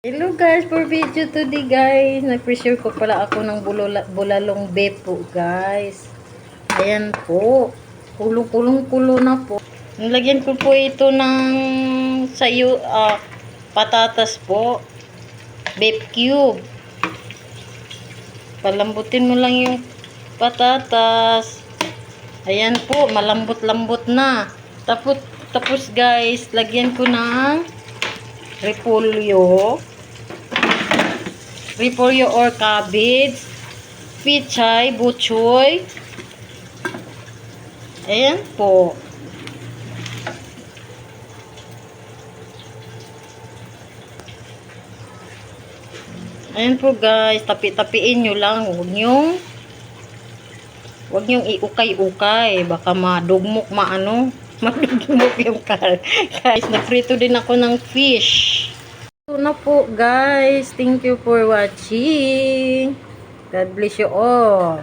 Hello guys, for video today guys, nag-pressure ko pala ako ng bulalong beef po guys. Ayan po, kulong-kulong-kulo na po. Nilagyan ko po ito ng sayo, patatas po, beef cube. Palambutin mo lang yung patatas. Ayan po, malambot-lambot na. Tapos guys, lagyan ko ng repolyo or cabbage, pichay, butchoy. Ayan po. Ayan po guys, tapi-tapiin nyo lang. Huwag nyong iukay-ukay. Baka madugmok madugmok yung guys, naprito din ako ng fish. Ito na po guys. Thank you for watching. God bless you all.